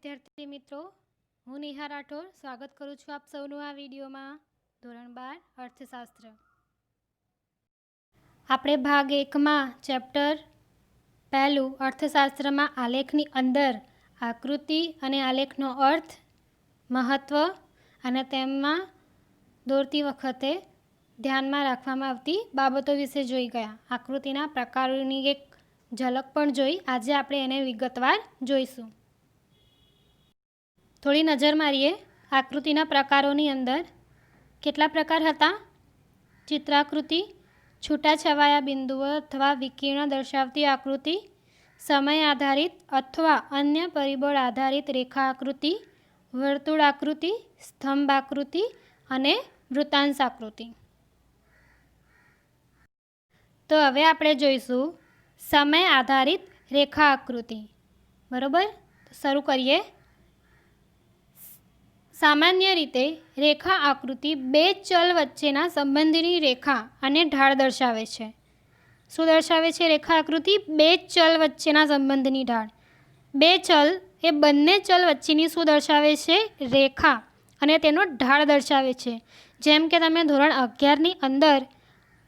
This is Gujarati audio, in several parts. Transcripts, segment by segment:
विद्यार्थी मित्रों, हूँ नेहा राठोड स्वागत करूँ छूँ आप सौનું आ विडियोमां। ધોરણ 12 अर्थशास्त्र આપણે ભાગ 1 માં ચેપ્ટર પહેલું અર્થશાસ્ત્રમાં આલેખની અંદર આકૃતિ અને આલેખનો અર્થ, મહત્વ અને તેમાં દોરતી વખતે ધ્યાનમાં રાખવામાં આવતી બાબતો વિશે જોઈ ગયા. આકૃતિના પ્રકારોની એક ઝલક પણ જોઈ. આજે આપણે એને વિગતવાર જોઈશું. થોડી નજર મારીએ આકૃતિના પ્રકારોની અંદર. કેટલા પ્રકાર હતા? ચિત્રાકૃતિ, છૂટાછવાયા બિંદુઓ અથવા વિકિરણ દર્શાવતી આકૃતિ, સમય આધારિત અથવા અન્ય પરિબળ આધારિત રેખા આકૃતિ, વર્તુળ આકૃતિ, સ્તંભ આકૃતિ અને વૃત્તાંશ આકૃતિ. તો હવે આપણે જોઈશું સમય આધારિત રેખા આકૃતિ. બરોબર, તો શરૂ કરીએ. સામાન્ય રીતે રેખા આકૃતિ બે ચલ વચ્ચેના સંબંધની રેખા અને ઢાળ દર્શાવે છે. શું દર્શાવે છે રેખા આકૃતિ? બે ચલ વચ્ચેના સંબંધની ઢાળ. બે ચલ એ બંને ચલ વચ્ચેની શું દર્શાવે છે? રેખા અને તેનો ઢાળ દર્શાવે છે. જેમ કે તમે ધોરણ 11ની અંદર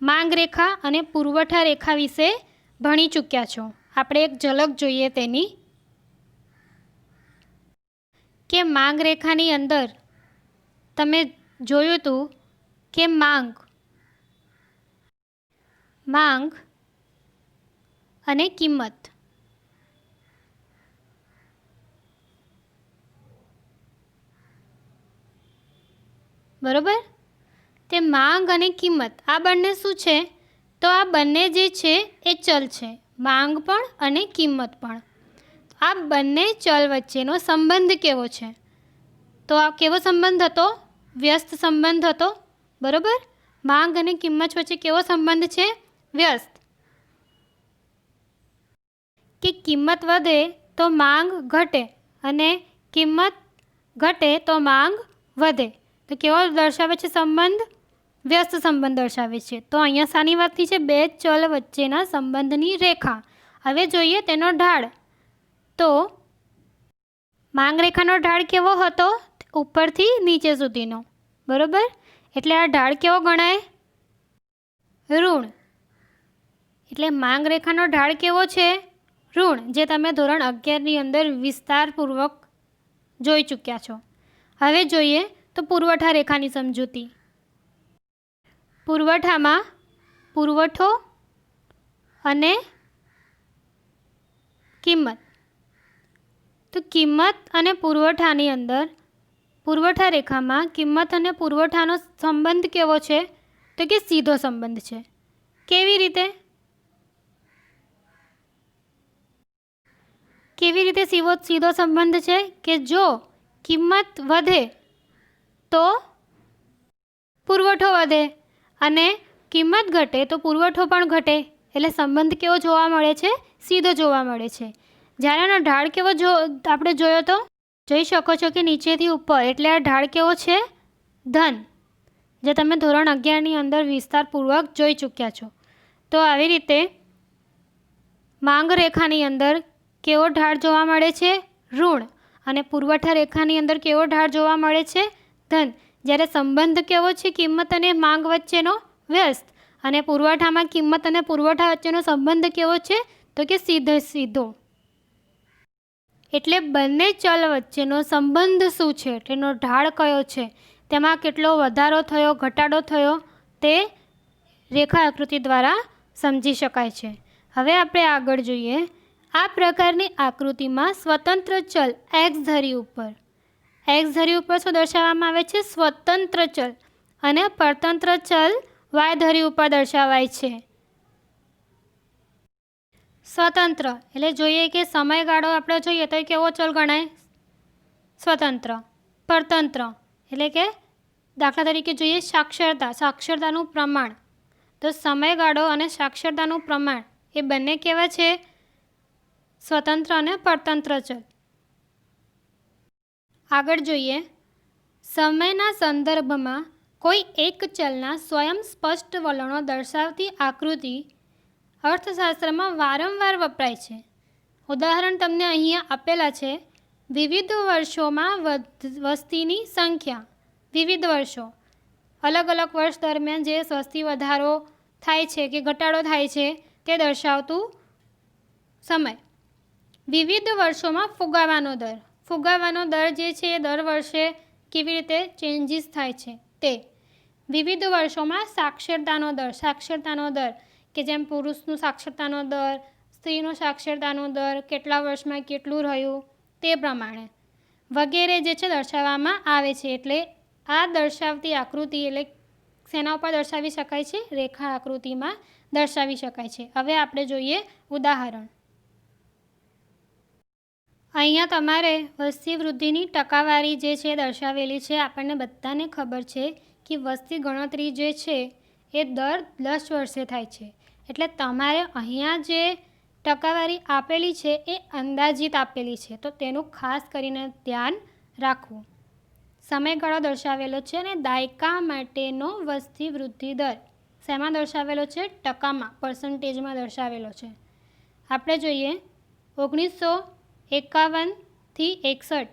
માંગ રેખા અને પુરવઠા રેખા વિશે ભણી ચૂક્યા છો. આપણે એક ઝલક જોઈએ તેની કે માંગ રેખાની અંદર તમે જોયું હતું કે માંગ અને કિંમત. બરોબર, તે માંગ અને કિંમત આ બંને શું છે? તો આ બંને જે છે એ ચલ છે, માંગ પણ અને કિંમત પણ. આ બંને ચલ વચ્ચેનો સંબંધ કેવો છે? તો આ કેવો સંબંધ હતો? વ્યસ્ત સંબંધ હતો. બરોબર, માંગ અને કિંમત વચ્ચે કેવો સંબંધ છે? વ્યસ્ત. કે કિંમત વધે તો માંગ ઘટે અને કિંમત ઘટે તો માંગ વધે. તો કેવો દર્શાવે છે સંબંધ? વ્યસ્ત સંબંધ દર્શાવે છે. તો અહીંયા શાની વાત થઈ છે? બે ચલ વચ્ચેના સંબંધની રેખા. હવે જોઈએ તેનો ઢાળ. તો માંગ રેખાનો ઢાળ કેવો હતો? ઉપરથી નીચે સુધીનો. બરોબર, એટલે આ ઢાળ કેવો ગણાય? ઋણ. એટલે માંગ રેખાનો ઢાળ કેવો છે? ઋણ, જે તમે ધોરણ 11ની અંદર વિસ્તારપૂર્વક જોઈ ચૂક્યા છો. હવે જોઈએ તો પુરવઠા રેખાની સમજૂતી. પુરવઠામાં પુરવઠો અને કિંમત. તો કિંમત અને પુરવઠાની અંદર પુરવઠા રેખામાં કિંમત અને પુરવઠાનો સંબંધ કેવો છે? તો કે સીધો સંબંધ છે. કેવી રીતે? કેવી રીતે સીધો સંબંધ છે? કે જો કિંમત વધે તો પુરવઠો વધે અને કિંમત ઘટે તો પુરવઠો પણ ઘટે. એટલે સંબંધ કેવો જોવા મળે છે? સીધો જોવા મળે છે. જ્યારે આનો ઢાળ કેવો આપણે જોયો તો જોઈ શકો છો કે નીચેથી ઉપર. એટલે આ ઢાળ કેવો છે? ધન, જે તમે ધોરણ 11ની અંદર વિસ્તારપૂર્વક જોઈ ચૂક્યા છો. તો આવી રીતે માંગ રેખાની અંદર કેવો ઢાળ જોવા મળે છે? ઋણ. અને પુરવઠા રેખાની અંદર કેવો ઢાળ જોવા મળે છે? ધન. જ્યારે સંબંધ કેવો છે કિંમત અને માંગ વચ્ચેનો? વ્યસ્ત. અને પુરવઠામાં કિંમત અને પુરવઠા વચ્ચેનો સંબંધ કેવો છે? તો કે સીધો. એટલે બંને ચલ વચ્ચેનો સંબંધ શું છે? તેનો ઢાળ કયો છે? તેમાં કેટલો વધારો થયો, ઘટાડો થયો, તે રેખા આકૃતિ દ્વારા સમજી શકાય છે. હવે આપણે આગળ જોઈએ. આ પ્રકારની આકૃતિમાં સ્વતંત્ર ચલ એક્સ ધરી ઉપર શું દર્શાવવામાં આવે છે? સ્વતંત્ર ચલ. અને પરતંત્ર ચલ વાય ધરી ઉપર દર્શાવાય છે. સ્વતંત્ર એટલે જોઈએ કે સમયગાળો આપણે જોઈએ તો કેવો ચલ ગણાય? સ્વતંત્ર. પરતંત્ર એટલે કે દાખલા તરીકે જોઈએ સાક્ષરતાનું પ્રમાણ. તો સમયગાળો અને સાક્ષરતાનું પ્રમાણ એ બંને કેવા છે? સ્વતંત્ર અને પરતંત્ર ચલ. આગળ જોઈએ. સમયના સંદર્ભમાં કોઈ એક ચલના સ્વયં સ્પષ્ટ વલણો દર્શાવતી આકૃતિ અર્થશાસ્ત્રમાં વારંવાર વપરાય છે. ઉદાહરણ તમને અહીંયા આપેલા છે વિવિધ વર્ષોમાં વસ્તીની સંખ્યા. વિવિધ વર્ષો, અલગ અલગ વર્ષ દરમિયાન જે વસ્તી વધારો થાય છે કે ઘટાડો થાય છે તે દર્શાવતું સમય. વિવિધ વર્ષોમાં ફુગાવાનો દર. ફુગાવાનો દર જે છે એ દર વર્ષે કેવી રીતે ચેન્જીસ થાય છે તે. વિવિધ વર્ષોમાં સાક્ષરતાનો દર. સાક્ષરતાનો દર કે જેમ પુરુષનું સાક્ષરતાનો દર, સ્ત્રીનો સાક્ષરતાનો દર, કેટલા વર્ષમાં કેટલું રહ્યું તે પ્રમાણે વગેરે જે છે દર્શાવવામાં આવે છે. એટલે આ દર્શાવતી આકૃતિ એટલે શેના ઉપર દર્શાવી શકાય છે? રેખા આકૃતિમાં દર્શાવી શકાય છે. હવે આપણે જોઈએ ઉદાહરણ. અહીંયા તમારે વસ્તી વૃદ્ધિની ટકાવારી જે છે દર્શાવેલી છે. આપણને બધાને ખબર છે કે વસ્તી ગણતરી જે છે એ દર 10 વર્ષે થાય છે. એટલે તમારે અહીંયા જે ટકાવારી આપેલી છે એ અંદાજિત આપેલી છે, તો તેનું ખાસ કરીને ધ્યાન રાખવું. સમયગાળો દર્શાવેલો છે અને દાયકા માટેનો વસ્તી વૃદ્ધિ દર શેમાં દર્શાવેલો છે? ટકામાં, પર્સન્ટેજમાં દર્શાવેલો છે. આપણે જોઈએ 1951થી 61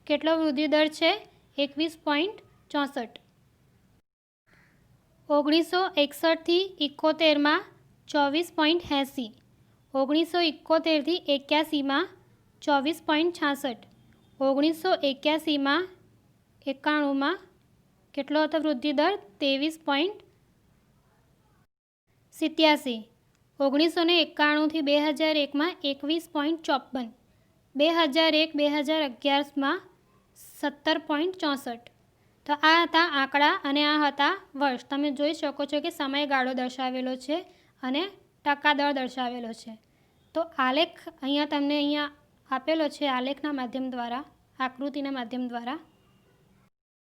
કેટલો વૃદ્ધિ દર છે? 21.64. 1961થી 71માં 24.80. 1971થી 81માં 24.66. 1981માં 91માં કેટલો હતો વૃદ્ધિ દર? 23.87. 1991થી 2001માં 21.54. 2001-2011માં 17.64. તો આ હતા આંકડા અને આ હતા વર્ષ. તમે જોઈ શકો છો કે સમયગાળો દર્શાવેલો છે અને ટકા દર દર્શાવેલો છે. તો આલેખ અહીંયા તમને અહીંયા આપેલો છે આલેખના માધ્યમ દ્વારા, આકૃતિના માધ્યમ દ્વારા.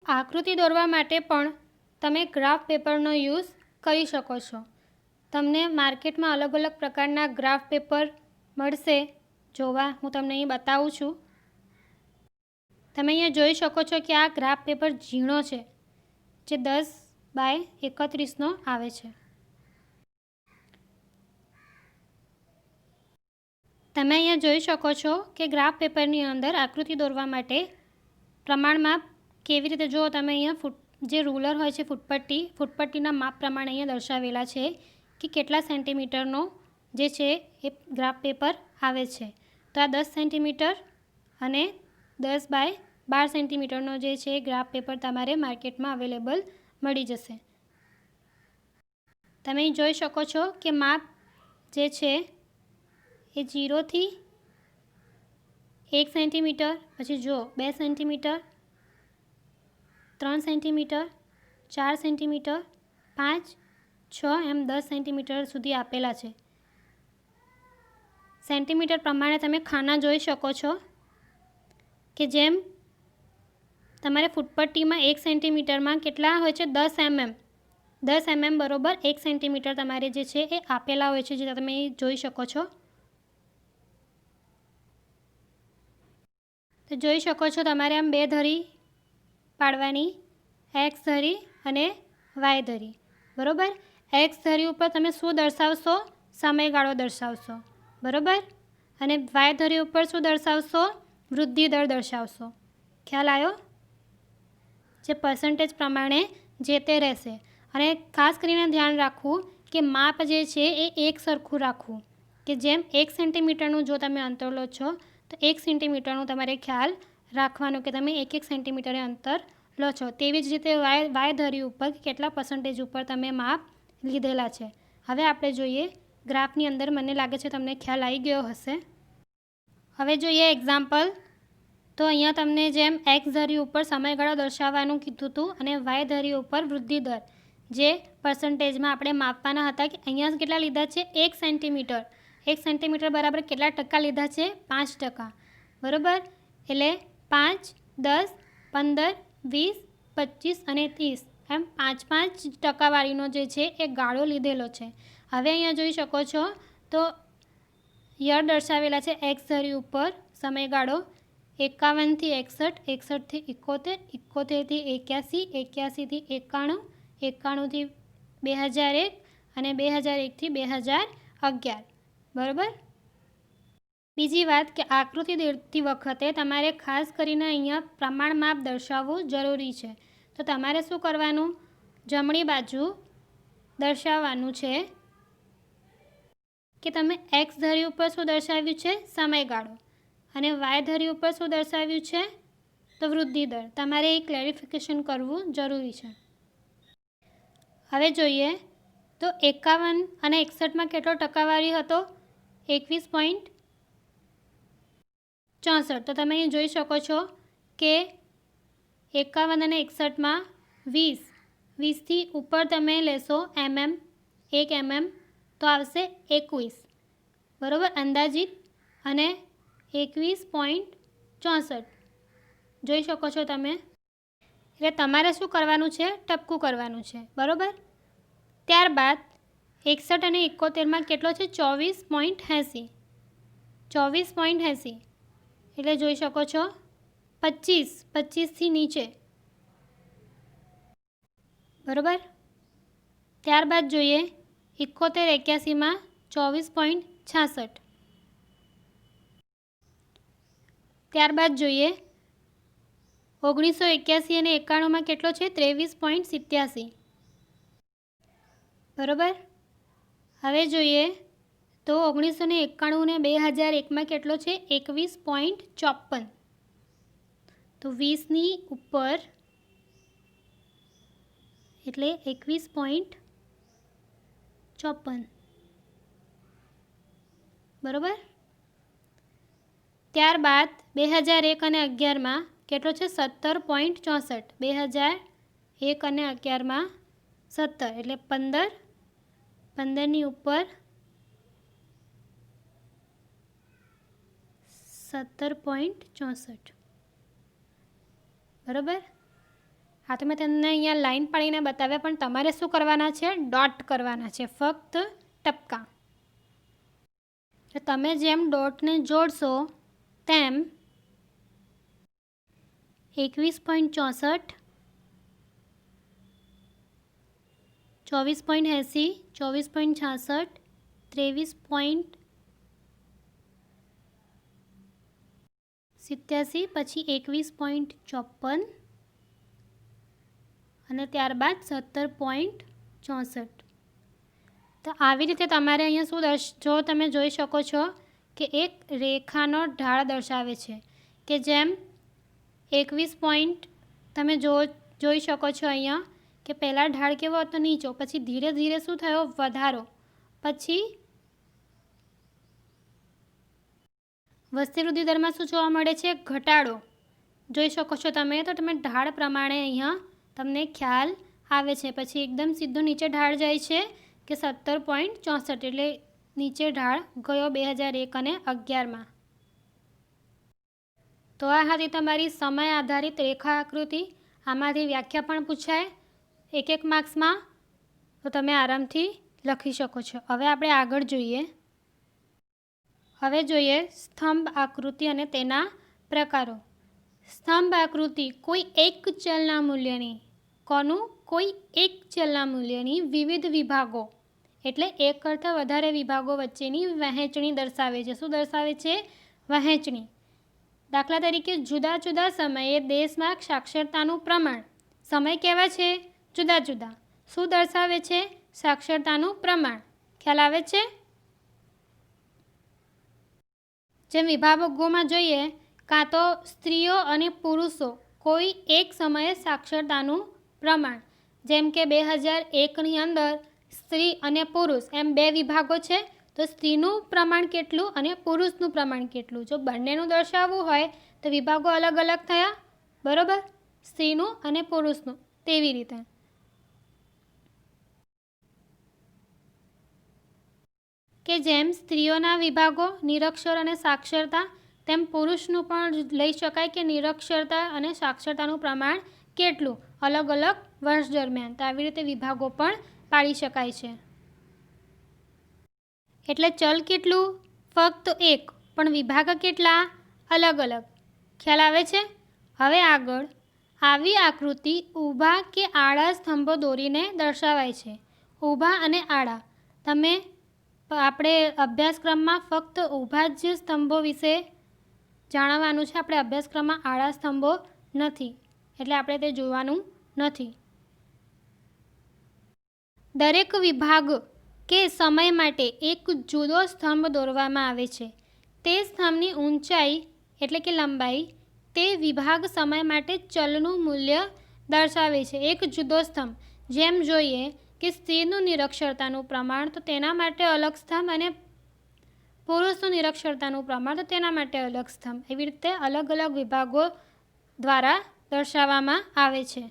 આકૃતિ દોરવા માટે પણ તમે ગ્રાફ પેપરનો યુઝ કરી શકો છો. તમને માર્કેટમાં અલગ અલગ પ્રકારના ગ્રાફ પેપર મળશે જોવા. હું તમને અહીં બતાવું છું. તમે અહીંયા જોઈ શકો છો કે આ ગ્રાફ પેપર ઝીણો છે જે 10x31નો આવે છે. તમે અહીંયા જોઈ શકો છો કે ગ્રાફ પેપરની અંદર આકૃતિ દોરવા માટે પ્રમાણમાં કેવી રીતે જો તમે અહીંયા જે રૂલર હોય છે ફૂટપટ્ટીના માપ પ્રમાણે અહીંયા દર્શાવેલા છે કે કેટલા સેન્ટીમીટરનો જે છે એ ગ્રાફ પેપર આવે છે. તો આ 10 સેન્ટીમીટર અને 10x12 સેન્ટીમીટરનો જે છે ગ્રાફ પેપર તમારે માર્કેટમાં અવેલેબલ મળી જશે. તમે જોઈ શકો છો કે માપ જે છે એ 0થી 1 સેન્ટીમીટર, પછી જો 2 સેન્ટીમીટર, 3 સેન્ટીમીટર, 4 સેન્ટીમીટર, 5, 6 એમ 10 સેન્ટીમીટર સુધી આપેલા છે. સેન્ટીમીટર પ્રમાણે તમે ખાના જોઈ શકો છો કે જેમ તમારે ફૂટપટ્ટીમાં 1 સેન્ટીમીટરમાં કેટલા હોય છે? 10 mm. 10 mm બરાબર 1 સેન્ટીમીટર તમારે જે છે એ આપેલા હોય છે, જે તમે જોઈ શકો છો. તો જોઈ શકો છો તમારે આમ 2 ધરી પાડવાની, X ધરી અને Y ધરી. બરાબર? X ધરી ઉપર તમે શું દર્શાવશો? સમયગાળો દર્શાવશો. બરાબર? અને Y ધરી ઉપર શું દર્શાવશો? વૃદ્ધિ દર દર્શાવશો. ખ્યાલ આવ્યો? જે પર્સન્ટેજ પ્રમાણે જે તે રહેશે. અને ખાસ કરીને ધ્યાન રાખવું કે માપ જે છે એ એક સરખું રાખવું, કે જેમ 1 સેન્ટીમીટરનું જો તમે અંતર લો છો તો 1 સેન્ટીમીટરનું તમારે ખ્યાલ રાખવાનું કે તમે 1 સેન્ટીમીટરે અંતર લો છો. તેવી જ રીતે વાય ધરી ઉપર કેટલા પર્સન્ટેજ ઉપર તમે માપ લીધેલા છે. હવે આપણે જોઈએ ગ્રાફની અંદર. મને લાગે છે તમને ખ્યાલ આવી ગયો હશે. હવે જોઈએ એક્ઝામ્પલ. તો અહીંયા તમને જેમ X ધરી ઉપર સમયગાળો દર્શાવવાનું કીધું હતું અને Y ધરી ઉપર વૃદ્ધિ દર જે પર્સન્ટેજમાં આપણે માપવાના હતા કે અહીંયા કેટલા લીધા છે? 1 સેન્ટીમીટર. 1 સેન્ટીમીટર બરાબર કેટલા ટકા લીધા છે? 5%. બરાબર? એટલે 5, 10, 15, 20, 25 અને 30 એમ 5-5 ટકાવારીનો જે છે એ ગાળો લીધેલો છે. હવે અહીંયા જોઈ શકો છો તો યર દર્શાવેલા છે X ધરી ઉપર સમયગાળો 51થી 61, 61થી 71, 71થી 81, 81થી 91, 91થી 2001 અને 2001થી 2011. બરાબર? બીજી વાત કે આકૃતિ દોરતી વખતે તમારે ખાસ કરીને અહીંયા પ્રમાણ માપ દર્શાવવું જરૂરી છે. તો તમારે શું કરવાનું, જમણી બાજુ દર્શાવવાનું છે કે તમે એક્સ ધરી ઉપર શું દર્શાવ્યું છે, સમયગાળો, અને વાય ધરી ઉપર શું દર્શાવ્યું છે, તો વૃદ્ધિ દર. તમારે એ ક્લેરિફિકેશન કરવું જરૂરી છે. હવે જોઈએ તો 51 અને 61માં કેટલો ટકાવારી હતો, 21.64. તો તમે અહીં જોઈ શકો છો કે 51 અને 61માં 20થી ઉપર તમે લેશો mm, 1 mm તો આવશે 21, બરાબર, અંદાજિત, અને 21.64 જોઈ શકો છો તમે. એટલે તમારે શું કરવાનું છે, ટપકું કરવાનું છે, બરાબર. ત્યારબાદ 61 અને 71માં કેટલો છે, 24.80 એટલે જોઈ શકો છો 25થી નીચે, બરાબર. ત્યારબાદ જોઈએ 71-81માં 24.66. ત્યારબાદ જોઈએ 1981 અને 91માં કેટલો છે, 23.87, બરાબર. હવે જોઈએ તો 1991 અને 2001માં કેટલો છે, 21.54. તો 20ની ઉપર એટલે 21.54, બરાબર. ત્યારબાદ 2001 અને 11માં કેટલો છે, 17.64. 2001 અને 11માં 17 એટલે 15ની ઉપર 17.64, બરાબર. હા, તો મેં તમને અહીંયા લાઈન પાડીને બતાવ્યા, પણ તમારે શું કરવાના છે, ડોટ કરવાના છે, ફક્ત ટપકા. તો તમે જેમ ડોટને જોડશો તેમ 21.64, 24.80, 24.66, 23.87, પછી 21.54 અને ત્યારબાદ 17.64. તો આવી રીતે તમારે અહીંયા શું જો તમે જોઈ શકો છો કે એક રેખાનો ઢાળ દર્શાવે છે, કે જેમ 21 તમે જોઈ શકો છો અહીંયા કે પહેલાં ઢાળ કેવો હતો, નીચો, પછી ધીરે ધીરે શું થયો, વધારો, પછી વસ્તી વૃદ્ધિ દરમાં શું જોવા મળે છે, ઘટાડો જોઈ શકો છો તમે. તો તમે ઢાળ પ્રમાણે અહીંયા તમને ખ્યાલ આવે છે. પછી એકદમ સીધો નીચે ઢાળ જાય છે કે 17.64 એટલે નીચે ઢાળ ગયો 2001 અને 11માં. તો આ હતી તમારી સમય આધારિત રેખા આકૃતિ. આમાંથી વ્યાખ્યા પણ પૂછાય એક માર્ક્સમાં, તો તમે આરામથી લખી શકો છો. હવે આપણે આગળ જોઈએ. હવે જોઈએ સ્તંભ આકૃતિ અને તેના પ્રકારો. સ્તંભ આકૃતિ કોઈ એક ચલના મૂલ્યની, કોનું, કોઈ એક ચલના મૂલ્યની વિવિધ વિભાગો એટલે એક કરતાં વધારે વિભાગો વચ્ચેની વહેંચણી દર્શાવે છે. શું દર્શાવે છે, વહેંચણી. દાખલા તરીકે જુદા જુદા સમયે દેશમાં સાક્ષરતાનું પ્રમાણ, સમય કેવા છે, જુદા જુદા, શું દર્શાવે છે, સાક્ષરતાનું પ્રમાણ. ખ્યાલ આવે છે. જેમ વિભાગોમાં જોઈએ, કાં તો સ્ત્રીઓ અને પુરુષો કોઈ એક સમયે સાક્ષરતાનું પ્રમાણ, જેમ કે 2001ની અંદર સ્ત્રી અને પુરુષ એમ 2 વિભાગો છે, તો સ્ત્રીનું પ્રમાણ કેટલું અને પુરુષનું પ્રમાણ કેટલું. જો બંનેનું દર્શાવવું હોય તો વિભાગો અલગ અલગ થયા, બરાબર, સ્ત્રીનું અને પુરુષનું. તેવી રીતે કે જેમ સ્ત્રીઓના વિભાગો નિરક્ષર અને સાક્ષરતા, તેમ પુરુષનું પણ લઈ શકાય કે નિરક્ષરતા અને સાક્ષરતાનું પ્રમાણ કેટલું અલગ અલગ વર્ષ દરમિયાન. તો આવી રીતે વિભાગો પણ પાડી શકાય છે. એટલે ચલ કેટલું, ફક્ત એક, પણ વિભાગ કેટલા, અલગ અલગ. ખ્યાલ આવે છે. હવે આગળ આવી આકૃતિ ઊભા કે આડા સ્તંભો દોરીને દર્શાવાય છે. ઊભા અને આડા તમે આપણે અભ્યાસક્રમમાં ફક્ત ઊભા જ સ્તંભો વિશે જાણવાનું છે. આપણે અભ્યાસક્રમમાં આડા સ્તંભો નથી, એટલે આપણે તે જોવાનું નથી. દરેક વિભાગ કે સમય માટે એક જુદો સ્તંભ દોરવામાં આવે છે. તે સ્તંભની ઊંચાઈ એટલે કે લંબાઈ તે વિભાગ સમય માટે ચલનું મૂલ્ય દર્શાવે છે. એક જુદો સ્તંભ, જેમ જોઈએ કે સ્ત્રીનું નિરક્ષરતાનું પ્રમાણ તો તેના માટે અલગ સ્તંભ અને પુરુષનું નિરક્ષરતાનું પ્રમાણ તો તેના માટે અલગ સ્તંભ. એવી રીતે અલગ અલગ વિભાગો દ્વારા દર્શાવવામાં આવે છે.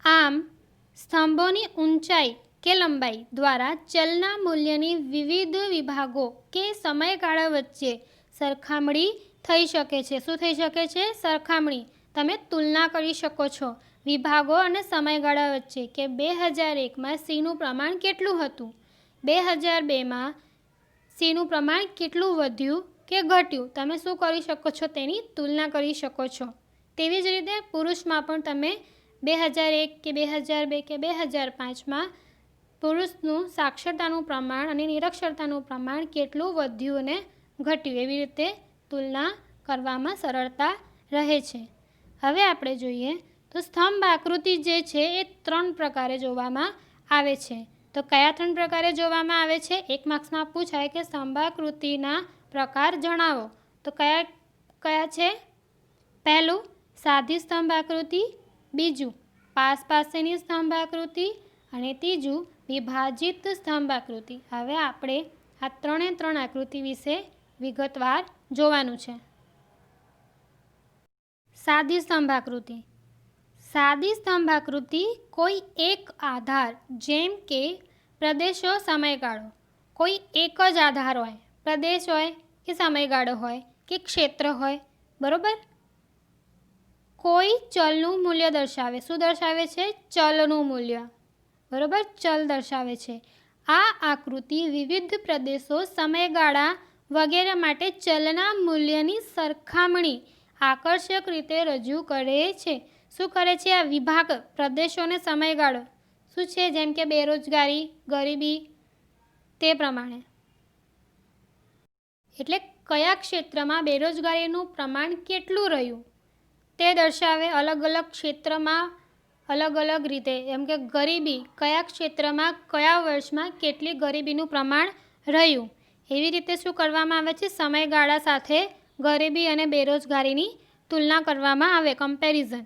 આમ સ્તંભોની ઊંચાઈ કે લંબાઈ દ્વારા ચલના મૂલ્યની વિવિધ વિભાગો કે સમયગાળા વચ્ચે સરખામણી થઈ શકે છે. શું થઈ શકે છે? સરખામણી. તમે તુલના કરી શકો છો વિભાગો અને સમયગાળા વચ્ચે કે 2001માં સીનું પ્રમાણ કેટલું હતું, 2002માં સીનું પ્રમાણ કેટલું વધ્યું કે ઘટ્યું. તમે શું કરી શકો છો? તેની તુલના કરી શકો છો. તેવી જ રીતે પુરુષમાં પણ તમે 2001 કે 2002 કે 2005માં પુરુષનું સાક્ષરતાનું પ્રમાણ અને નિરક્ષરતાનું પ્રમાણ કેટલું વધ્યું અને ઘટ્યું, એવી રીતે તુલના કરવામાં સરળતા રહે છે. હવે આપણે જોઈએ તો સ્તંભ આકૃતિ જે છે એ 3 પ્રકારે જોવામાં આવે છે. તો કયા 3 પ્રકારે જોવામાં આવે છે? 1 માર્ક્સમાં પૂછાય કે સ્તંભાકૃતિના પ્રકાર જણાવો. તો કયા કયા છે? પહેલું સાદી સ્તંભ આકૃતિ, બીજું પાસ પાસેની સ્તંભ આકૃતિ અને ત્રીજું વિભાજિત સ્તંભ આકૃતિ. હવે આપણે આ 3 આકૃતિ વિશે વિગતવાર જોવાનું છે. સાદી સ્તંભ આકૃતિ. સાદી સ્તંભ આકૃતિ કોઈ એક આધાર, જેમ કે પ્રદેશો, સમયગાળો, કોઈ એક જ આધાર હોય, પ્રદેશ હોય કે સમયગાળો હોય કે ક્ષેત્ર હોય, બરોબર, કોઈ ચલનું મૂલ્ય દર્શાવે. શું દર્શાવે છે? ચલનું મૂલ્ય, બરોબર, ચલ દર્શાવે છે. આ આકૃતિ વિવિધ પ્રદેશો, સમયગાળા વગેરે માટે ચલના મૂલ્યની સરખામણી આકર્ષક રીતે રજૂ કરે છે. શું કરે છે? આ વિભાગ, પ્રદેશો અને સમયગાળો શું છે? જેમ કે બેરોજગારી, ગરીબી, તે પ્રમાણે. એટલે કયા ક્ષેત્રમાં બેરોજગારીનું પ્રમાણ કેટલું રહ્યું તે દર્શાવે. અલગ અલગ ક્ષેત્રમાં અલગ અલગ રીતે, જેમ કે ગરીબી, કયા ક્ષેત્રમાં કયા વર્ષમાં કેટલી ગરીબીનું પ્રમાણ રહ્યું. એવી રીતે શું કરવામાં આવે છે? સમયગાળા સાથે ગરીબી અને બેરોજગારીની તુલના કરવામાં આવે, કમ્પેરિઝન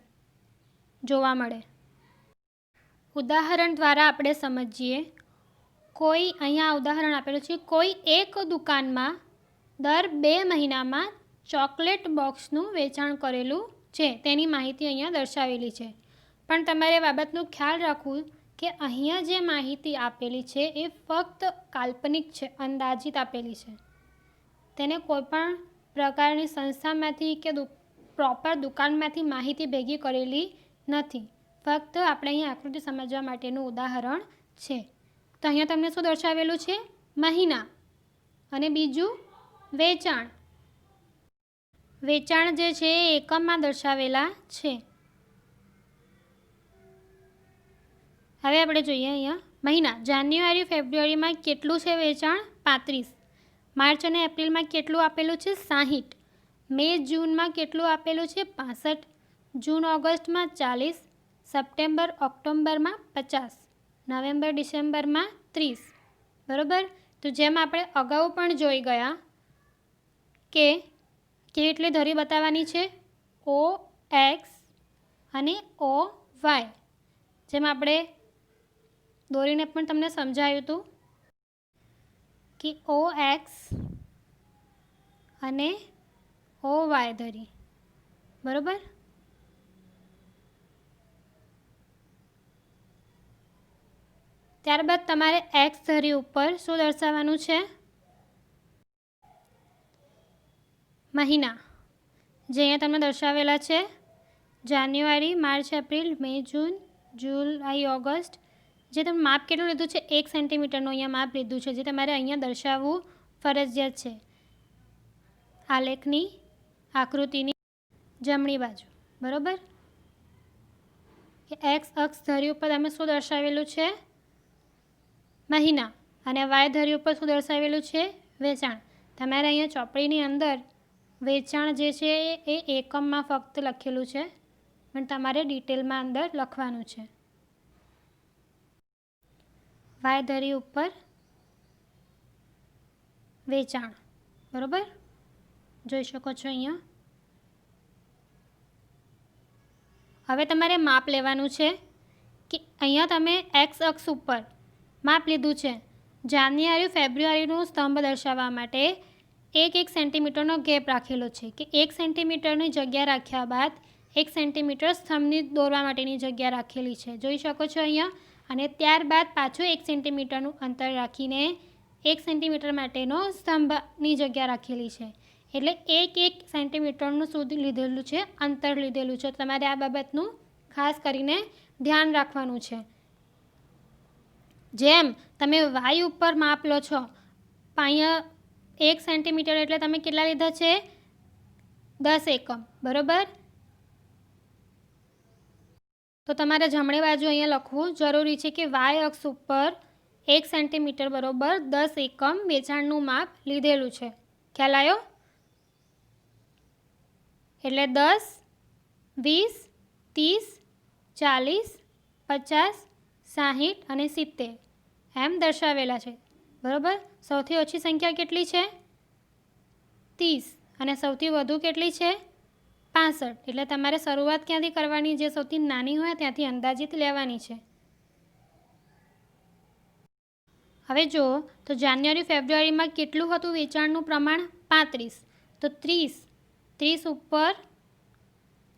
જોવા મળે. ઉદાહરણ દ્વારા આપણે સમજીએ. કોઈ, અહીંયા ઉદાહરણ આપેલું છે, કોઈ એક દુકાનમાં દર 2 મહિનામાં ચોકલેટ બોક્સનું વેચાણ કરેલું છે, તેની માહિતી અહીંયા દર્શાવેલી છે. પણ તમારે બાબતનું ખ્યાલ રાખવું કે અહીંયા જે માહિતી આપેલી છે એ ફક્ત કાલ્પનિક છે, અંદાજિત આપેલી છે. તેને કોઈપણ પ્રકારની સંસ્થામાંથી કે પ્રોપર દુકાનમાંથી માહિતી ભેગી કરેલી નથી. ફક્ત આપણે અહીંયા આકૃતિ સમજવા માટેનું ઉદાહરણ છે. તો અહીંયા તમને શું દર્શાવેલું છે? મહિના અને બીજું વેચાણ. વેચાણ જે છે એ એકમમાં દર્શાવેલા છે. હવે આપણે જોઈએ અહીંયા મહિના. જાન્યુઆરી ફેબ્રુઆરીમાં કેટલું છે વેચાણ? 35. માર્ચ અને એપ્રિલમાં કેટલું આપેલું છે? 60. મે જૂનમાં કેટલું આપેલું છે? 65. જૂન ઓગસ્ટમાં 40. સપ્ટેમ્બર ઓક્ટોબરમાં 50. નવેમ્બર ડિસેમ્બરમાં 30. બરાબર. તો જેમ આપણે અગાઉ પણ જોઈ ગયા કે કેટલી ધરી બતાવવાની છે? OX અને OY. જેમ આપણે દોરીને પણ તમને સમજાયું હતું કે OX અને OY ધરી, બરાબર. ત્યારબાદ તમારે X ધરી ઉપર શું દર્શાવવાનું છે? મહિના, જે અહીંયા તમને દર્શાવેલા છે. જાન્યુઆરી, માર્ચ, એપ્રિલ, મે, જૂન, જુલાઈ, ઓગસ્ટ. જે તમે માપ કેટલું લીધું છે? 1 સેન્ટીમીટરનું અહીંયા માપ લીધું છે, જે તમારે અહીંયા દર્શાવવું ફરજિયાત છે. આલેખની આકૃતિની જમણી બાજુ, બરાબર. કે X અક્ષ ધરી ઉપર તમે શું દર્શાવેલું છે? મહિના અને વાય ધરી ઉપર શું દર્શાવેલું છે? વેચાણ. તમારે અહીંયા ચોપડીની અંદર વેચાણ જે છે એ એકમમાં ફક્ત લખેલું છે, પણ તમારે ડિટેલમાં અંદર લખવાનું છે. વાય ધરી ઉપર વેચાણ, બરાબર, જોઈ શકો છો અહીંયા. હવે તમારે માપ લેવાનું છે કે અહીંયા તમે એક્સ અક્ષ ઉપર માપ લીધું છે. જાન્યુઆરી ફેબ્રુઆરીનું સ્તંભ દર્શાવવા માટે 1 સેન્ટીમીટરનો ગેપ રાખેલો છે કે 1 સેન્ટીમીટરની જગ્યા રાખ્યા બાદ 1 સેન્ટીમીટર સ્તંભની દોરવા માટેની જગ્યા રાખેલી છે, જોઈ શકો છો અહીંયા. અને ત્યારબાદ પાછું 1 સેન્ટીમીટરનું અંતર રાખીને 1 સેન્ટીમીટર માટેનો સ્તંભની જગ્યા રાખેલી છે. એટલે 1 સેન્ટીમીટરનું સુધી લીધેલું છે, અંતર લીધેલું છે. તમારે આ બાબતનું ખાસ કરીને ધ્યાન રાખવાનું છે. જેમ તમે વાય ઉપર માપ લો છો, અહીંયા 1 સેન્ટીમીટર એટલે તમે કેટલા લીધા છે? 10 એકમ, બરાબર. તો તમારે જમણી બાજુ અહીંયા લખવું જરૂરી છે કે વાય અક્ષ ઉપર 1 સેન્ટીમીટર બરાબર 10 એકમ વેચાણનું માપ લીધેલું છે. ખ્યાલ આવ્યો? એટલે 10, 20, 30, 40, 50, 60 અને 70 એમ દર્શાવેલા છે, બરાબર. સૌથી ઓછી સંખ્યા કેટલી છે? 30 અને સૌથી વધુ કેટલી છે? 65. એટલે તમારે શરૂઆત ક્યાંથી કરવાની? જે સૌથી નાની હોય ત્યાંથી અંદાજિત લેવાની છે. હવે જુઓ તો જાન્યુઆરી ફેબ્રુઆરીમાં કેટલું હતું વેચાણનું પ્રમાણ? 35. તો 30 ઉપર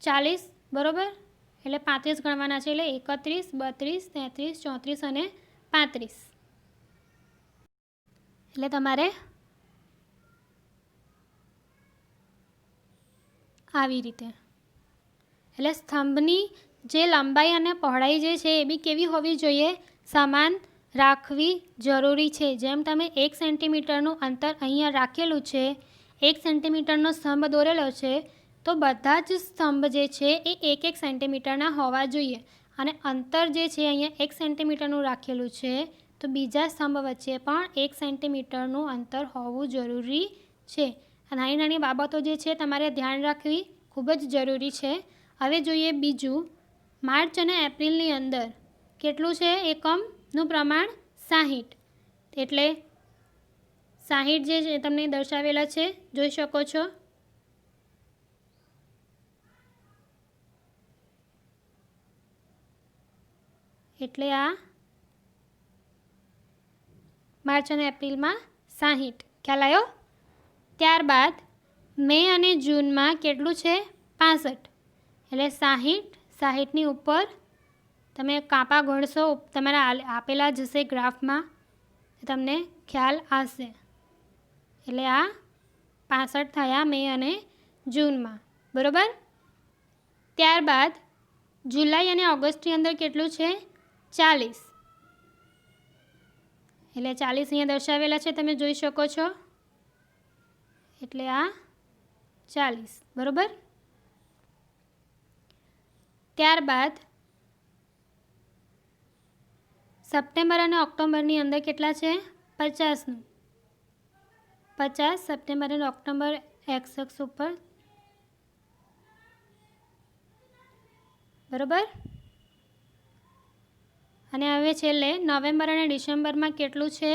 40, બરાબર, એટલે 35 ગણવાના છે. એટલે 31, 32, 33, 34 અને 35. એટલે તમારે આવી રીતે. એટલે સ્તંભની જે લંબાઈ અને પહોળાઈ જે છે એ બી કેવી હોવી જોઈએ? સમાન રાખવી જરૂરી છે. જેમ તમે 1 સેન્ટીમીટરનું અંતર અહીંયા રાખેલું છે, 1 સેન્ટીમીટરનો સ્તંભ દોરેલો છે, તો બધા જ સ્તંભ જે છે એ 1 સેન્ટીમીટરના હોવા જોઈએ. અને અંતર જે છે અહીંયા 1 સેન્ટીમીટરનું રાખેલું છે, તો બીજા સ્તંભ વચ્ચે પણ 1 સેન્ટીમીટરનું અંતર હોવું જરૂરી છે. નાની નાની બાબતો જે છે તમારે ધ્યાન રાખવી ખૂબ જ જરૂરી છે. હવે જોઈએ બીજું. માર્ચ અને એપ્રિલની અંદર કેટલું છે એકમનું પ્રમાણ? 60. એટલે 60 જે છે તમને દર્શાવેલા છે, જોઈ શકો છો. એટલે આ માર્ચ અને એપ્રિલમાં 60. ખ્યાલ આવ્યો? ત્યારબાદ મે અને જૂનમાં કેટલું છે? 65. એટલે 60ની ઉપર તમે કાપા ગણશો, તમારા આપેલા જશે ગ્રાફમાં, તમને ખ્યાલ આવશે. એટલે આ 65 થયા મે અને જૂનમાં, બરાબર. ત્યારબાદ જુલાઈ અને ઓગસ્ટની અંદર કેટલું છે? 40. એટલે 40 અહીંયા દર્શાવેલા છે, તમે જોઈ શકો છો. એટલે આ 40, બરાબર. ત્યારબાદ સપ્ટેમ્બર અને ઓક્ટોબરની અંદર કેટલા છે? 50નું. 50 સપ્ટેમ્બર અને ઓક્ટોબર એક્સ અક્ષ ઉપર, બરાબર. અને હવે છેલ્લે નવેમ્બર અને ડિસેમ્બરમાં કેટલું છે?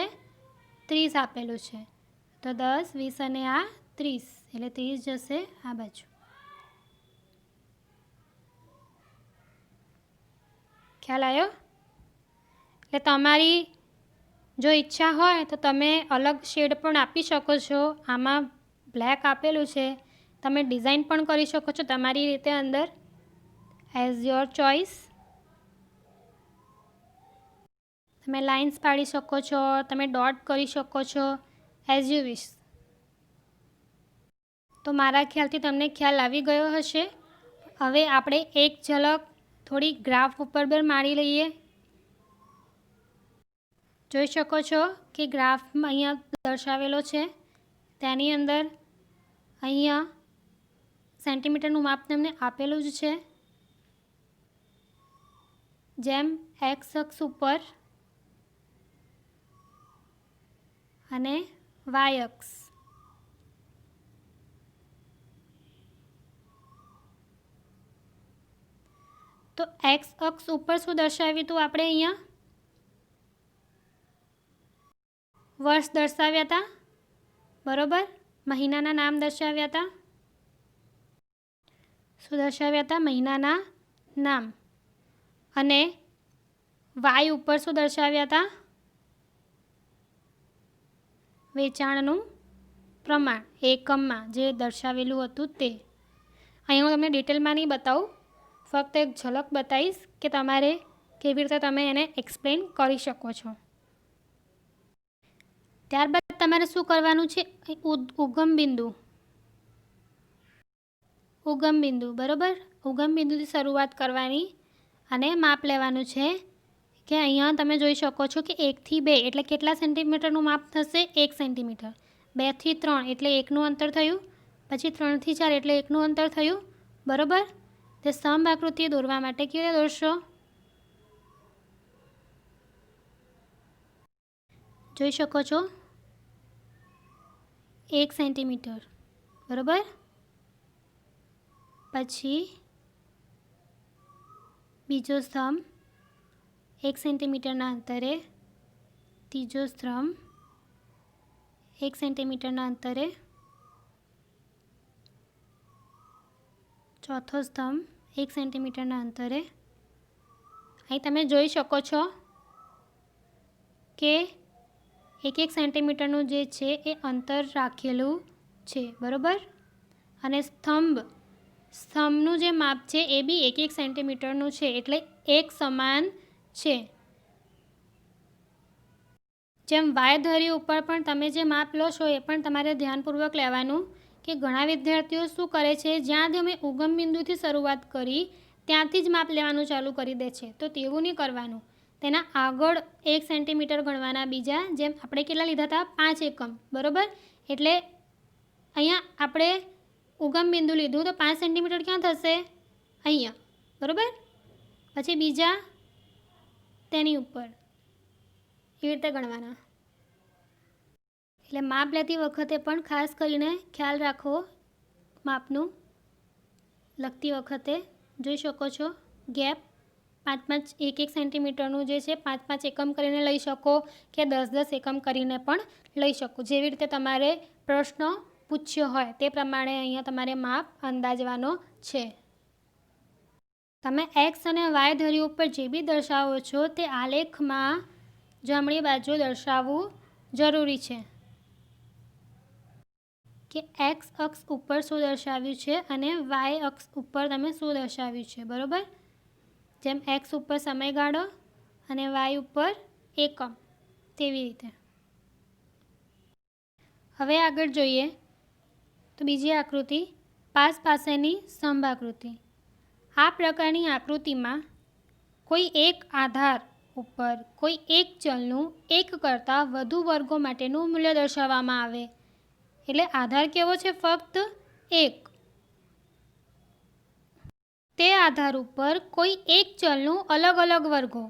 30 આપેલું છે. તો 10, 20 અને આ 30, એટલે 30 જશે આ બાજુ. ખ્યાલ આવ્યો? એટલે તમારી જો ઈચ્છા હોય તો તમે અલગ શેડ પણ આપી શકો છો. આમાં બ્લેક આપેલું છે, તમે ડિઝાઇન પણ કરી શકો છો તમારી રીતે અંદર, એઝ યોર ચોઇસ. તમે લાઇન્સ પાડી શકો છો, તમે ડોટ કરી શકો છો, એઝ યુ વિશ. તો મારા ખ્યાલથી તમને ખ્યાલ આવી ગયો હશે. હવે આપણે એક ઝલક થોડી ગ્રાફ ઉપર પણ મારી લઈએ. જોઈ શકો છો કે ગ્રાફમાં અહીંયા દર્શાવેલો છે, તેની અંદર અહીંયા સેન્ટીમીટરનું માપ તમને આપેલું જ છે. જેમ એક્સ અક્ષ ઉપર અને વાય અક્ષ. તો એક્સ અક્ષ ઉપર શું દર્શાવ્યું હતું આપણે? અહીંયા વર્ષ દર્શાવ્યા હતા, બરોબર. મહિનાના નામ દર્શાવ્યા હતા. શું દર્શાવ્યા હતા? મહિનાના નામ. અને વાય ઉપર શું દર્શાવ્યા હતા? વેચાણનું પ્રમાણ એકમમાં જે દર્શાવેલું હતું તે. અહીં હું તમને ડિટેલમાં નહીં બતાવું, ફક્ત એક ઝલક બતાવીશ કે તમારે કેવી રીતે તમે એને એક્સપ્લેન કરી શકો છો. ત્યારબાદ તમારે શું કરવાનું છે? ઉગમ બિંદુ, બરાબર. ઉગમ બિંદુથી શરૂઆત કરવાની અને માપ લેવાનું છે કે અહીંયા તમે જોઈ શકો છો કે 1 થી 2 એટલે કેટલા સેન્ટીમીટરનું માપ થશે? 1 સેન્ટીમીટર. 2 થી 3 એટલે 1નું અંતર થયું. પછી 3 થી 4 એટલે 1નું અંતર થયું, બરાબર. તે સ્તંભ આકૃતિ દોરવા માટે કેવી રીતે દોરશો? જોઈ શકો છો 1 સેન્ટીમીટર, બરાબર. પછી બીજો સ્તંભ 1 સેન્ટીમીટરના અંતરે, ત્રીજો સ્તંભ 1 સેન્ટીમીટરના અંતરે, ચોથો સ્તંભ 1 સેન્ટીમીટરના અંતરે. અહીં તમે જોઈ શકો છો કે 1 સેન્ટીમીટરનું જે છે એ અંતર રાખેલું છે, બરાબર. અને સ્તંભનું જે માપ છે એ બી 1 સેન્ટીમીટરનું છે, એટલે એક સમાન છે. જેમ વાયધરી ઉપર પણ તમે જે માપ લો છો એ પણ તમારે ધ્યાનપૂર્વક લેવાનું કે ઘણા વિદ્યાર્થીઓ શું કરે છે, જ્યાંથી અમે ઉગમ બિંદુથી શરૂઆત કરી ત્યાંથી જ માપ લેવાનું ચાલુ કરી દે છે. તો તેવું નહીં કરવાનું. તેના આગળ 1 સેન્ટીમીટર ગણવાના બીજા. જેમ આપણે કેટલા લીધા હતા? 5 એકમ, બરાબર. એટલે અહીંયા આપણે ઉગમ બિંદુ લીધું તો 5 સેન્ટીમીટર ક્યાં થશે? અહીંયા, બરાબર. પછી બીજા તેની ઉપર એવી રીતે ગણવાના. એટલે માપ લેતી વખતે પણ ખાસ કરીને ખ્યાલ રાખો માપનું. લખતી વખતે જોઈ શકો છો ગેપ 5-5 1-1 સેન્ટીમીટરનું જે છે 5-5 એકમ કરીને લઈ શકો કે 10-10 એકમ કરીને પણ લઈ શકો. જેવી રીતે તમારે પ્રશ્ન પૂછ્યો હોય તે પ્રમાણે અહીંયા તમારે માપ અંદાજવાનો છે. તમે એક્સ અને વાય ધરી ઉપર જે બી દર્શાવો છો તે આલેખમાં જમણી બાજુ દર્શાવવું જરૂરી છે કે એક્સ અક્ષ ઉપર શું દર્શાવ્યું છે અને વાય અક્ષ ઉપર તમે શું દર્શાવ્યું છે, બરાબર. જેમ એક્સ ઉપર સમયગાળો અને વાય ઉપર એકમ, તેવી રીતે. હવે આગળ જોઈએ તો બીજી આકૃતિ, પાસ પાસેની સ્તંભ આકૃતિ. આ પ્રકારની આકૃતિમાં કોઈ એક આધાર ઉપર કોઈ એક ચલનું એક કરતાં વધુ વર્ગો માટેનું મૂલ્ય દર્શાવવામાં આવે. એટલે આધાર કેવો છે? ફક્ત એક. તે આધાર ઉપર કોઈ એક ચલનું અલગ અલગ વર્ગો.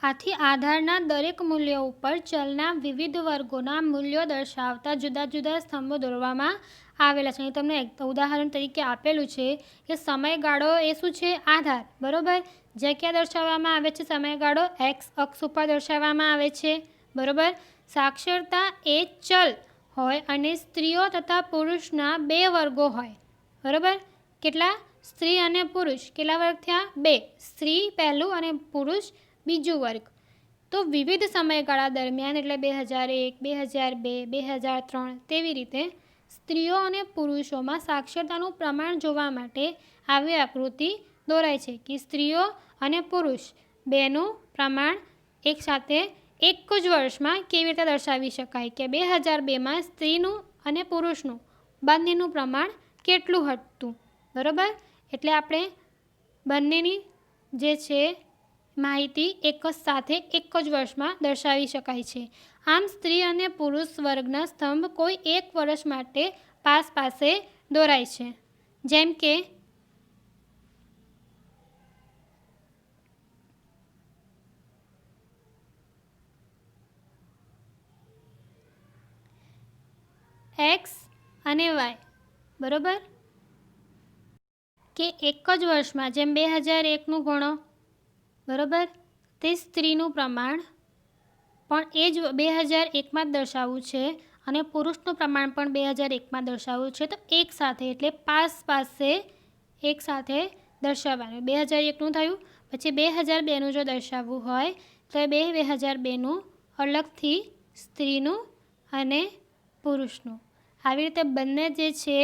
આથી આધારના દરેક મૂલ્ય ઉપર ચલના વિવિધ વર્ગોના મૂલ્યો દર્શાવતા જુદા જુદા સ્તંભો દોરવામાં આવેલા છે. અહીં તમને ઉદાહરણ તરીકે આપેલું છે કે સમયગાળો એ શું છે? આધાર, બરાબર. જગ્યા દર્શાવવામાં આવે છે, સમયગાળો એક્સ અક્ષ ઉપર દર્શાવવામાં આવે છે, બરાબર. સાક્ષરતા એ ચલ હોય અને સ્ત્રીઓ તથા પુરુષના 2 વર્ગો હોય, બરાબર. કેટલા? સ્ત્રી અને પુરુષ. કેટલા વર્ગ થયા? 2. સ્ત્રી પહેલું અને પુરુષ બીજું વર્ગ. તો વિવિધ સમયગાળા દરમિયાન એટલે 2001, 2002, 2003 તેવી રીતે સ્ત્રીઓ અને પુરુષોમાં સાક્ષરતાનું પ્રમાણ જોવા માટે આવી આકૃતિ દોરાય છે કે સ્ત્રીઓ અને પુરુષ બેનું પ્રમાણ એકસાથે એક જ વર્ષમાં કેવી રીતે દર્શાવી શકાય કે 2002માં સ્ત્રીનું અને પુરુષનું બંનેનું પ્રમાણ કેટલું હતું, બરાબર. એટલે આપણે બંનેની જે છે માહિતી એક જ સાથે એક જ વર્ષમાં દર્શાવી શકાય છે. આમ સ્ત્રી અને પુરુષ વર્ગના સ્તંભ કોઈ એક વર્ષ માટે પાસ પાસે દોરાય છે. જેમ કે एक्स અને વાય, બરાબર? કે એક જ વર્ષમાં જેમ 2001નું ગણો, બરાબર, તે સ્ત્રીનું પ્રમાણ પણ એ જ 2001માં જ દર્શાવવું છે અને પુરુષનું પ્રમાણ પણ 2001માં દર્શાવવું છે. તો એક સાથે એટલે પાસે એક સાથે દર્શાવવાનું. 2001નું થયું, પછી 2002નું જો દર્શાવવું હોય તો 2002નું અલગથી સ્ત્રીનું અને પુરુષનું. આવી રીતે બંને જે છે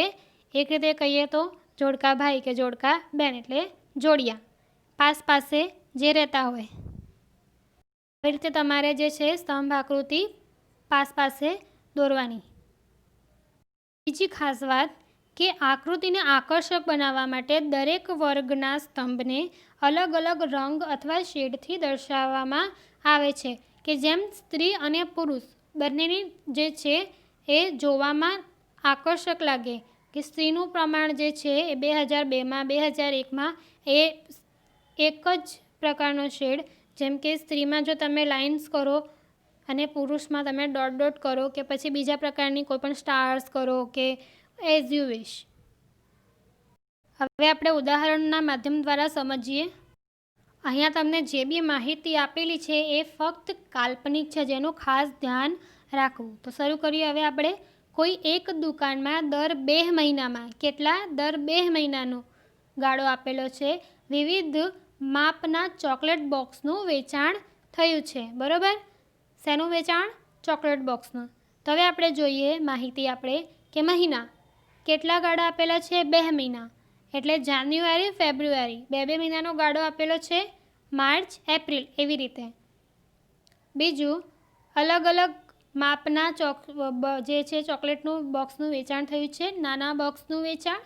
એક રીતે કહીએ તો જોડકા ભાઈ કે જોડકા બેન એટલે જોડિયા પાસે જે રહેતા હોય. આવી રીતે તમારે જે છે સ્તંભ આકૃતિ પાસે દોરવાની. બીજી ખાસ વાત કે આકૃતિને આકર્ષક બનાવવા માટે દરેક વર્ગના સ્તંભને અલગ અલગ રંગ અથવા શેડથી દર્શાવવામાં આવે છે કે જેમ સ્ત્રી અને પુરુષ બંનેની જે છે એ જોવામાં આકર્ષક લાગે. કે સ્ત્રીનું પ્રમાણ જે છે એ 2002માં 2001માં એ એક જ પ્રકારનો શેડ, જેમ કે સ્ત્રીમાં જો તમે લાઇન્સ કરો અને પુરુષમાં તમે ડોટ ડોટ કરો કે પછી બીજા પ્રકારની કોઈ પણ સ્ટાર્સ કરો કે એઝ યુ વિશ. હવે આપણે ઉદાહરણના માધ્યમ દ્વારા સમજીએ. અહીંયા તમને જે બી માહિતી આપેલી છે એ ફક્ત કાલ્પનિક છે, જેનું ખાસ ધ્યાન રાખવું. તો શરૂ કરીએ હવે આપણે. કોઈ એક દુકાનમાં દર 2 મહિનામાં દર 2 મહિનાનો ગાળો આપેલો છે, વિવિધ માપના ચોકલેટ બોક્સનું વેચાણ થયું છે, બરાબર? શેનું વેચાણ? ચોકલેટ બોક્સનું. તો હવે આપણે જોઈએ માહિતી આપણે કે મહિના કેટલા ગાળા આપેલા છે? 2 મહિના એટલે જાન્યુઆરી ફેબ્રુઆરી 2 મહિનાનો ગાળો આપેલો છે, માર્ચ એપ્રિલ એવી રીતે. બીજું અલગ અલગ માપના જે છે ચોકલેટનું બોક્સનું વેચાણ થયું છે. નાના બોક્સનું વેચાણ,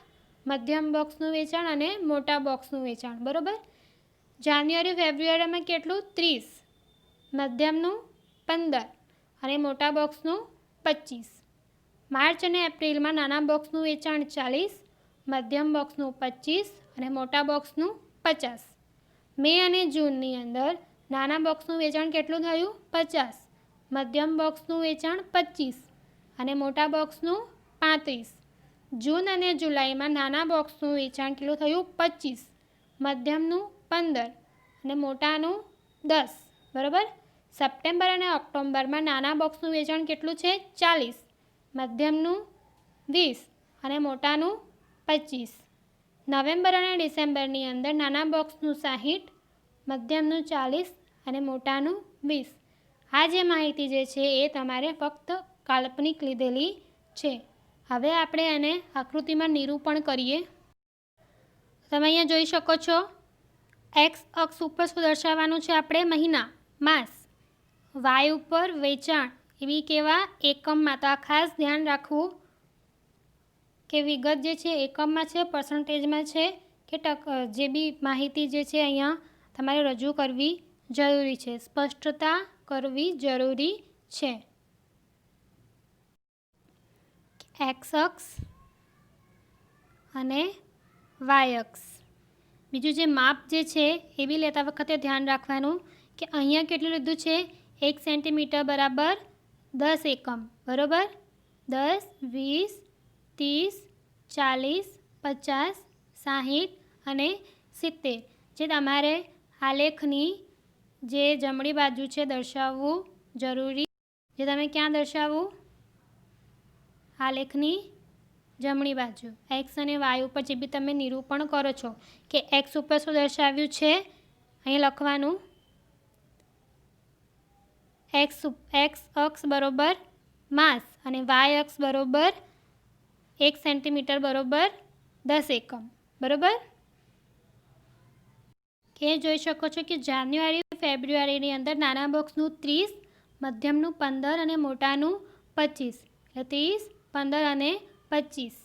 મધ્યમ બોક્સનું વેચાણ અને મોટા બોક્સનું વેચાણ, બરાબર? જાન્યુઆરી ફેબ્રુઆરીમાં કેટલું? 30, મધ્યમનું 15 અને મોટા બોક્સનું 25. માર્ચ અને એપ્રિલમાં નાના બોક્સનું વેચાણ 40, મધ્યમ બોક્સનું 25 અને મોટા બોક્સનું 50. મે અને જૂનની અંદર નાના બોક્સનું વેચાણ કેટલું થયું? 50, મધ્યમ બોક્સનું વેચાણ 25 અને મોટા બોક્સનું 35. જૂન અને જુલાઈમાં નાના બોક્સનું વેચાણ કેટલું થયું? 25, મધ્યમનું 15 અને મોટાનું 10, બરાબર? સપ્ટેમ્બર અને ઓક્ટોબરમાં નાના બોક્સનું વેચાણ કેટલું છે? 40, મધ્યમનું 20 અને મોટાનું 25. નવેમ્બર અને ડિસેમ્બરની અંદર નાના બોક્સનું 60, મધ્યમનું 40 અને મોટાનું 20. આ જે માહિતી જે છે એ તમારે ફક્ત કાલ્પનિક લીધેલી છે. હવે આપણે એને આકૃતિમાં નિરૂપણ કરીએ. તમે અહીંયા જોઈ શકો છો એક્સ અક્ષ ઉપર શું દર્શાવવાનું છે આપણે? મહિના, માસ. વાય ઉપર વેચાણ, એવી કેવા? એકમમાં. તો આ ખાસ ધ્યાન રાખવું કે વિગત જે છે એકમમાં છે, પર્સન્ટેજમાં છે કે જે બી માહિતી જે છે અહીંયા તમારે રજૂ કરવી જરૂરી છે, સ્પષ્ટતા કરવી જરૂરી છે. એક્સ અક્ષ અને વાય અક્ષ. બીજું જે માપ જે છે એ બી લેતા વખતે ધ્યાન રાખવાનું કે અહીંયા કેટલું લીધું છે? 1 સેન્ટીમીટર બરાબર 10 એકમ, બરાબર? 10, 20, 30, 40, 50, 60 અને 70. જે તમારે આલેખની જે જમણી બાજુ છે દર્શાવવું જરૂરી. જે તમે ક્યાં દર્શાવવું? આલેખની જમણી બાજુ. એક્સ અને વાય ઉપર જે બી તમે નિરૂપણ કરો છો કે એક્સ ઉપર શું દર્શાવ્યું છે, અહીં લખવાનું એક્સ અક્ષ બરોબર માસ અને વાય અક્ષ બરોબર 1 સેન્ટીમીટર બરોબર 10 એકમ, બરાબર? કે જોઈ શકો છો કે જાન્યુઆરી ફેબ્રુઆરીની અંદર નાના બોક્સનું 30, મધ્યમનું 15 અને મોટાનું 25. એટલે 30, 15 અને 25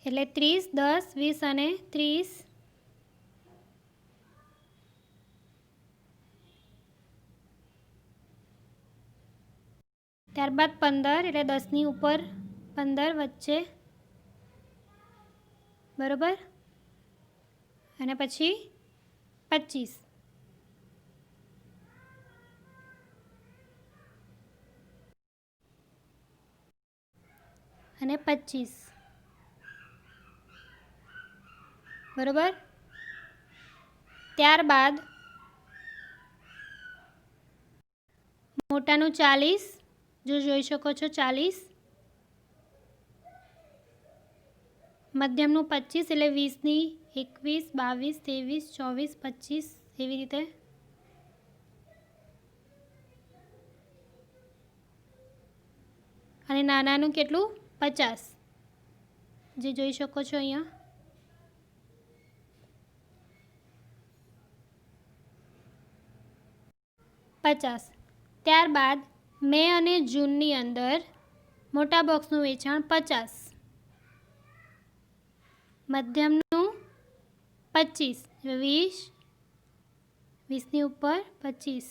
એટલે 30, 10, 20 અને 30. ત્યારબાદ 15 એટલે 10ની ઉપર 15 વચ્ચે, બરાબર? અને પછી 25. અને 25, બરાબર. ત્યારબાદ મોટાનું 40, જો જોઈ શકો છો 40, મધ્યમનું 25 એટલે 20ની 21, 22, 23, 24, 25 એવી રીતે. અને નાનાનું કેટલું 50, જે જોઈ શકો છો અહીંયા. ત્યારબાદ મે અને જૂનની અંદર મોટા બોક્સનું વેચાણ 50, મધ્યમનું 25, 20, 20ની ઉપર 25,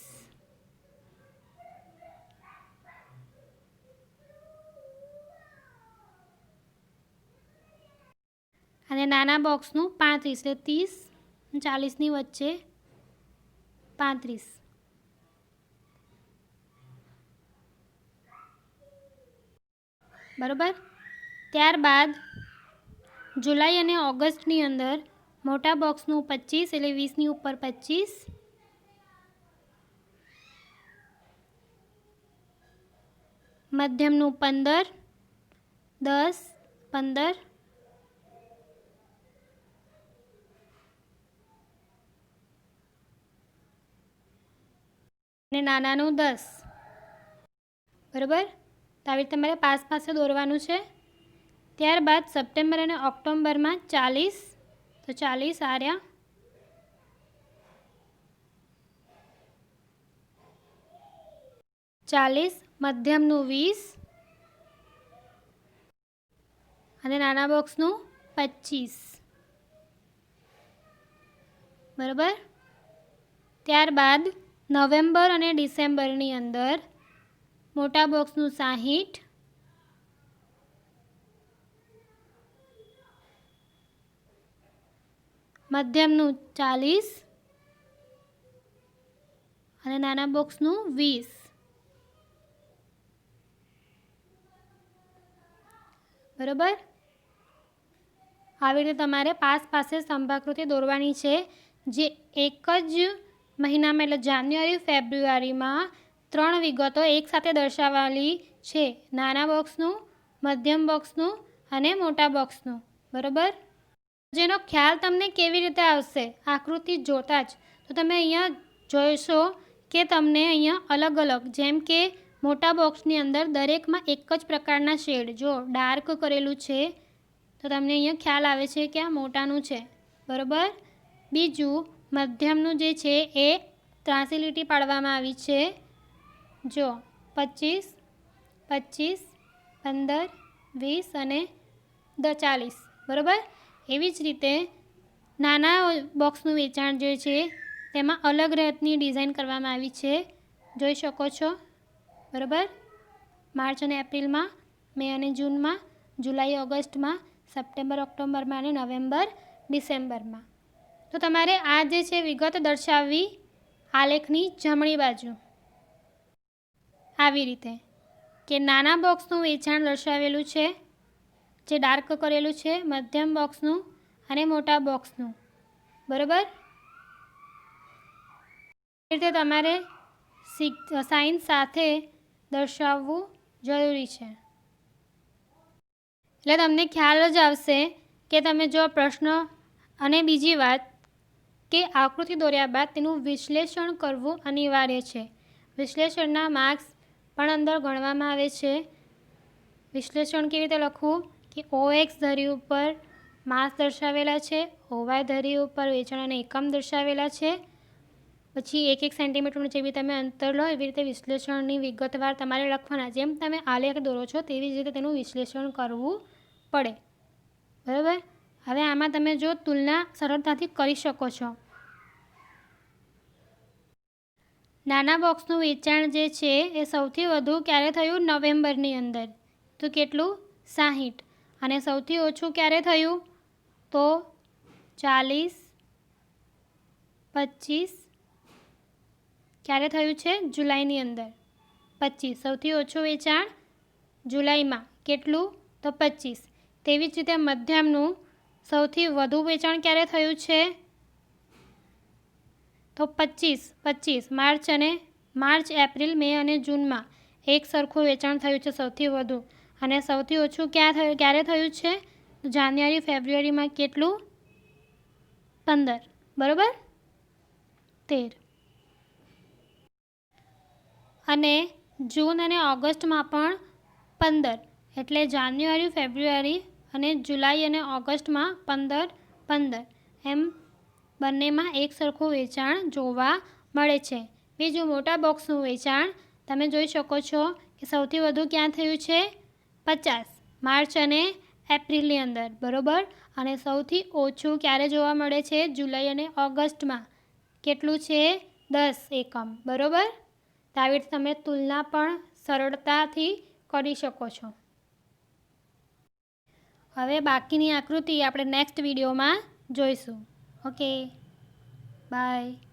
અને નાના બોક્સનું 35 એટલે 30, 40ની વચ્ચે 35. બરાબર. ત્યારબાદ જુલાઈ અને ઓગસ્ટની અંદર મોટા બોક્સનું 25 એટલે 20ની ઉપર 25, મધ્યમનું 15, 10, 15, અને નાનાનું 10. બરાબર. તો આવી રીતે તમારે પાસ પાસે દોરવાનું છે. ત્યારબાદ સપ્ટેમ્બર અને ઓક્ટોબરમાં 40, તો 40 આ રહ્યા, મધ્યમનું 20 અને નાના બોક્સનું 25. બરાબર. ત્યારબાદ નવેમ્બર અને ડિસેમ્બરની અંદર મોટા બોક્સનું 60, મધ્યમનું 40 અને નાના બોક્સનું 20. બરાબર. આવી રીતે તમારે પાસ પાસે સ્તંભાકૃતિ દોરવાની છે, જે એક જ મહિનામાં એટલે જાન્યુઆરી ફેબ્રુઆરીમાં 3 વિગતો એકસાથે દર્શાવવાની છે, નાના બોક્સનું, મધ્યમ બોક્સનું અને મોટા બોક્સનું. બરાબર. જેનો ખ્યાલ તમને કેવી રીતે આવશે આકૃતિ જોતાં જ, તો તમે અહીંયા જોઈશો કે તમને અહીંયા અલગ અલગ, જેમ કે મોટા બોક્સની અંદર દરેકમાં એક જ પ્રકારના શેડ, જો ડાર્ક કરેલું છે તો તમને અહીંયા ખ્યાલ આવે છે કે આ મોટાનું છે. બરાબર. બીજું મધ્યમનું જે છે એ ત્રાસી લીટી પાડવામાં આવી છે, જો 25, 25, 15, 20 અને 40. બરાબર. એવી જ રીતે નાના બોક્સનું વેચાણ જે છે તેમાં અલગ રીતની ડિઝાઇન કરવામાં આવી છે, જોઈ શકો છો. બરાબર. માર્ચ અને એપ્રિલમાં, મે અને જૂનમાં, જુલાઈ ઓગસ્ટમાં, સપ્ટેમ્બર ઓક્ટોબરમાં અને નવેમ્બર ડિસેમ્બરમાં. તો તમારે આ જે છે વિગત દર્શાવવી આલેખની જમણી બાજુ આવી રીતે, કે નાના બોક્સનું વેચાણ દર્શાવેલું છે જે ડાર્ક કરેલું છે, મધ્યમ બોક્સનું અને મોટા બોક્સનું. બરાબર. એ રીતે તમારે સાઇન સાથે દર્શાવવું જરૂરી છે, એટલે તમને ખ્યાલ જ આવશે કે તમે જો પ્રશ્ન. અને બીજી વાત કે આકૃતિ દોર્યા બાદ તેનું વિશ્લેષણ કરવું અનિવાર્ય છે. વિશ્લેષણના માર્ક્સ પણ અંદર ગણવામાં આવે છે. વિશ્લેષણ કેવી રીતે લખવું કે OX ધરી ઉપર માસ દર્શાવેલા છે, OY ધરી ઉપર વેચાણ અને એકમ દર્શાવેલા છે, પછી 1-1 સેન્ટીમીટરનું જેવી તમે અંતર લો એવી રીતે વિશ્લેષણની વિગતવાર તમારે લખવાના. જેમ તમે આલેખ દોરો છો તેવી જ રીતે તેનું વિશ્લેષણ કરવું પડે. બરાબર. હવે આમાં તમે જો તુલના સરળતાથી કરી શકો છો. નાના બોક્સનું વેચાણ જે છે એ સૌથી વધુ ક્યારે થયું? નવેમ્બરની અંદર. તો કેટલું? 60. અને સૌથી ઓછું ક્યારે થયું? તો 40, 25. ક્યારે થયું છે? જુલાઈની અંદર 25. સૌથી ઓછું વેચાણ જુલાઈમાં કેટલું? તો 25. તેવી જ રીતે મધ્યમનું સૌથી વધુ વેચાણ ક્યારે થયું છે? તો 25. માર્ચ, એપ્રિલ, મે અને જૂનમાં એક સરખું વેચાણ થયું છે સૌથી વધુ. અને સૌથી ઓછું ક્યારે થયું છે? જાન્યુઆરી, ફેબ્રુઆરીમાં કેટલું? 15. બરાબર? 13. અને જૂન અને ઓગસ્ટમાં પણ 15. એટલે જાન્યુઆરી, ફેબ્રુઆરી અને જુલાઈ અને ઓગસ્ટમાં 15 એમ બંનેમાં એક સરખું વેચાણ જોવા મળે છે. બીજું, મોટા બોક્સનું વેચાણ તમે જોઈ શકો છો કે સૌથી વધુ ક્યાં થયું છે? 50. માર્ચ અને એપ્રિલની અંદર. બરાબર? અને સૌથી ઓછું ક્યારે જોવા મળે છે? જુલાઈ અને ઓગસ્ટમાં. કેટલું છે? 10 એકમ. બરાબર? તો આવી રીતે તમે તુલના પણ સરળતાથી કરી શકો છો. હવે બાકીની આકૃતિ આપણે નેક્સ્ટ વિડીયોમાં જોઈશું. Okay, by.